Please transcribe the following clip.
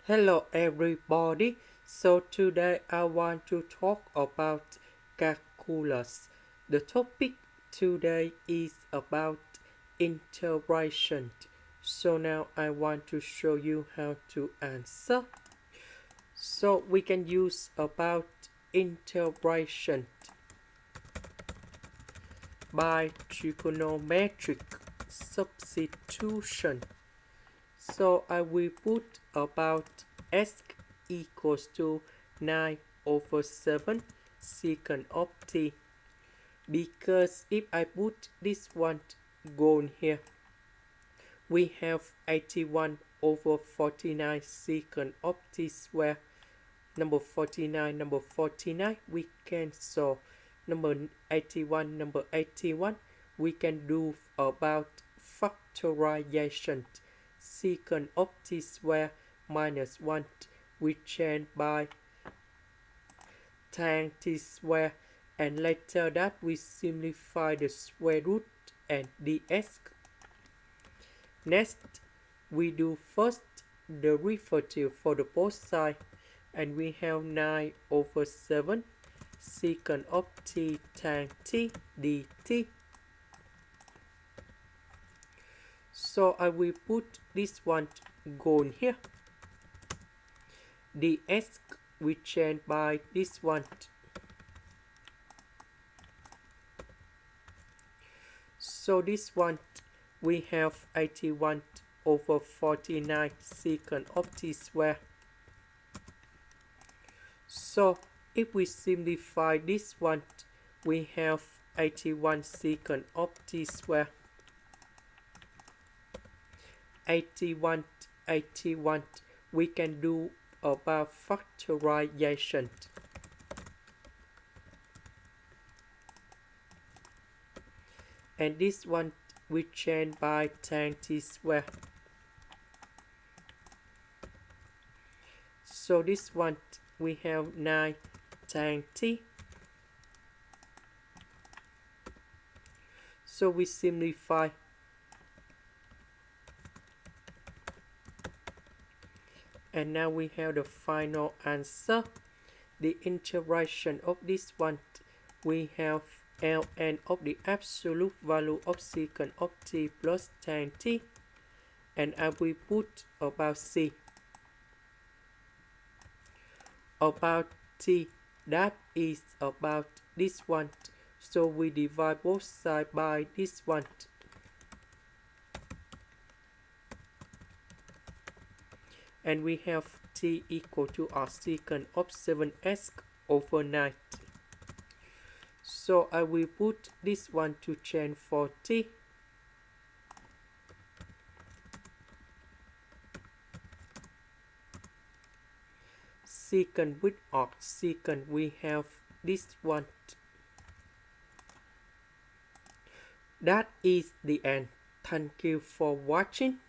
Hello everybody. So today I want to talk about calculus. The topic today is about integration. So now I want to show you how to answer. So we can use about integration by trigonometric substitution. So I will put about s equals to 9 over 7 secant of t. Because if I put this one gone here, we have 81 over 49 secant of t square. Number 49, we can solve. Number 81, we can do about factorization. Secant of t square minus 1 we change by tan t square, and later that we simplify the square root and ds. Next we do first derivative for the both sides, and we have 9 over 7 secant of t tan t dt. So I will put this one gone here. ds we change by this one. So this one we have 81 over 49 secant of t square. So if we simplify this one, we have 81 secant of t square. 81, we can do about factorization. And this one we change by tan t square. So this one we have 9 tan t. So we simplify. And now we have the final answer. The integration of this one, we have ln of the absolute value of secant of t plus tan t. And I will put about c. About t, that is about this one. So we divide both sides by this one. And we have t equal to our secant of 7s over 9. So I will put this one to change for t. Secant with arc secant, we have this one. That is the end. Thank you for watching.